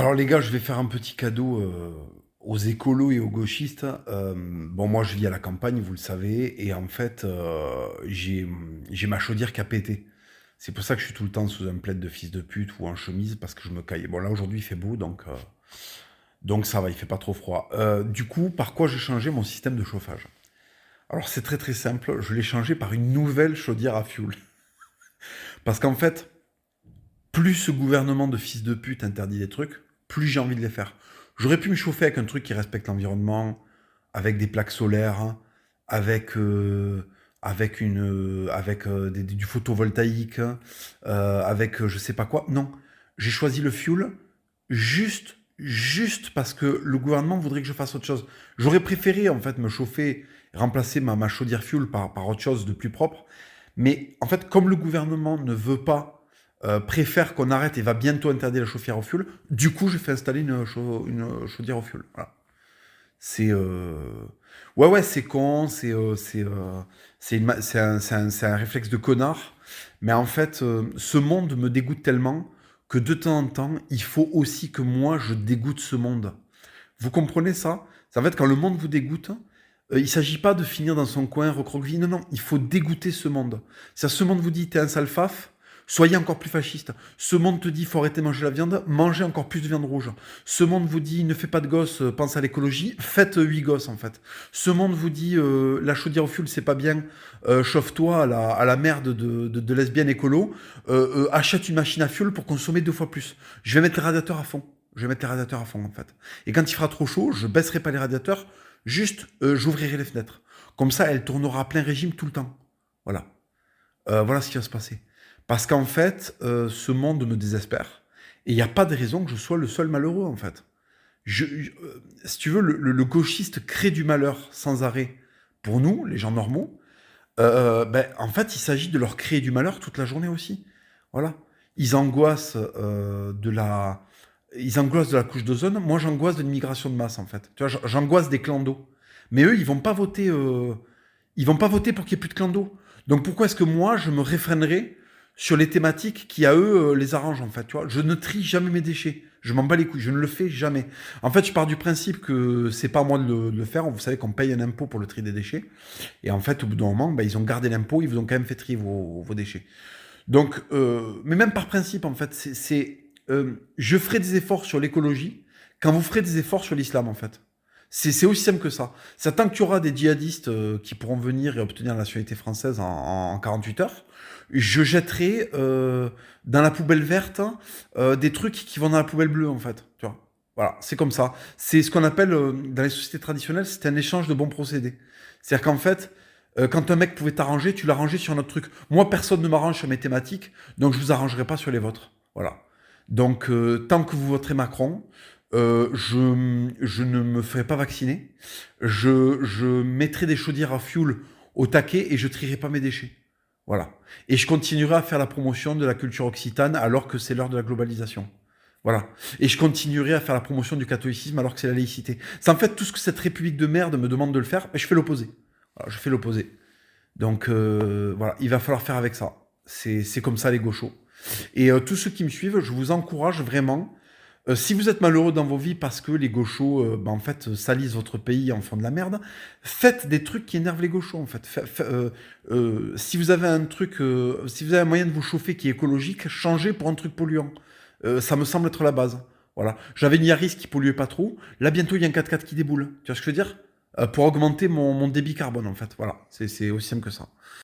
Alors les gars, je vais faire un petit cadeau aux écolos et aux gauchistes. Bon, moi je vis à la campagne, vous le savez, et en fait, j'ai ma chaudière qui a pété. C'est pour ça que je suis tout le temps sous un plaid de fils de pute ou en chemise, parce que je me caille. Bon, là aujourd'hui il fait beau, donc ça va, il fait pas trop froid. Du coup, par quoi j'ai changé mon système de chauffage? Alors c'est très très simple, je l'ai changé par une nouvelle chaudière à fioul. Parce qu'en fait, plus ce gouvernement de fils de pute interdit des trucs, plus j'ai envie de les faire. J'aurais pu me chauffer avec un truc qui respecte l'environnement, avec des plaques solaires, hein, avec, du photovoltaïque, avec je sais pas quoi. Non, j'ai choisi le fuel juste parce que le gouvernement voudrait que je fasse autre chose. J'aurais préféré en fait me chauffer, remplacer ma chaudière fuel par autre chose de plus propre. Mais en fait, comme le gouvernement ne veut pas préfère qu'on arrête et va bientôt interdire la chauffière au fioul. Du coup, j'ai fait installer une chaudière au fioul. Voilà. C'est ouais, c'est con, c'est un réflexe de connard. Mais en fait, ce monde me dégoûte tellement que de temps en temps, il faut aussi que moi je dégoûte ce monde. Vous comprenez ça? C'est en fait quand le monde vous dégoûte, il ne s'agit pas de finir dans son coin recroquevillé. Non, non, il faut dégoûter ce monde. Si ce monde vous dit t'es un sale faf, soyez encore plus fasciste. Ce monde te dit faut arrêter de manger la viande, mangez encore plus de viande rouge. Ce monde vous dit ne fais pas de gosses, pense à l'écologie, faites 8 gosses en fait. Ce monde vous dit la chaudière au fioul c'est pas bien, chauffe-toi à la merde de lesbiennes écolo, achète une machine à fioul pour consommer 2 fois plus. Je vais mettre les radiateurs à fond. Je vais mettre les radiateurs à fond en fait. Et quand il fera trop chaud, je baisserai pas les radiateurs, juste j'ouvrirai les fenêtres. Comme ça, elle tournera à plein régime tout le temps. Voilà. Voilà ce qui va se passer. Parce qu'en fait, ce monde me désespère. Et il n'y a pas de raison que je sois le seul malheureux, en fait. Si tu veux, le gauchiste crée du malheur sans arrêt pour nous, les gens normaux. Ben, en fait, il s'agit de leur créer du malheur toute la journée aussi. Voilà. Ils angoissent ils angoissent de la couche d'ozone. Moi, j'angoisse de l'immigration de masse, en fait. Tu vois, j'angoisse des clans d'eau. Mais eux, ils vont pas voter pour qu'il n'y ait plus de clans d'eau. Donc pourquoi est-ce que moi, je me réfrénerais sur les thématiques qui, à eux, les arrangent, en fait, tu vois? Je ne trie jamais mes déchets. Je m'en bats les couilles. Je ne le fais jamais. En fait, je pars du principe que c'est pas à moi de le faire. Vous savez qu'on paye un impôt pour le tri des déchets. Et en fait, au bout d'un moment, ben, ils ont gardé l'impôt, ils vous ont quand même fait trier vos déchets. Donc, mais même par principe, en fait, je ferai des efforts sur l'écologie quand vous ferez des efforts sur l'islam, en fait. C'est aussi simple que ça. C'est tant que tu auras des djihadistes qui pourront venir et obtenir la nationalité française en 48 heures, je jetterai dans la poubelle verte des trucs qui vont dans la poubelle bleue, en fait. Tu vois. Voilà, c'est comme ça. C'est ce qu'on appelle, dans les sociétés traditionnelles, c'est un échange de bons procédés. C'est-à-dire qu'en fait, quand un mec pouvait t'arranger, tu l'arrangeais sur un autre truc. Moi, personne ne m'arrange sur mes thématiques, donc je vous arrangerai pas sur les vôtres. Voilà. Donc, tant que vous voterez Macron, je ne me ferai pas vacciner. Je mettrai des chaudières à fioul au taquet et je trierai pas mes déchets. Voilà. Et je continuerai à faire la promotion de la culture occitane alors que c'est l'heure de la globalisation. Voilà. Et je continuerai à faire la promotion du catholicisme alors que c'est la laïcité. C'est en fait tout ce que cette république de merde me demande de le faire, et je fais l'opposé. Voilà, je fais l'opposé. Donc voilà, il va falloir faire avec ça. C'est comme ça les gauchos. Et tous ceux qui me suivent, je vous encourage vraiment. Si vous êtes malheureux dans vos vies parce que les gauchos, en fait, salissent votre pays en font de la merde, faites des trucs qui énervent les gauchos, en fait. Si vous avez un truc, si vous avez un moyen de vous chauffer qui est écologique, changez pour un truc polluant. Ça me semble être la base. Voilà. J'avais une Yaris qui polluait pas trop. Là, bientôt, il y a un 4x4 qui déboule. Tu vois ce que je veux dire? Pour augmenter mon débit carbone, en fait. Voilà. C'est aussi simple que ça.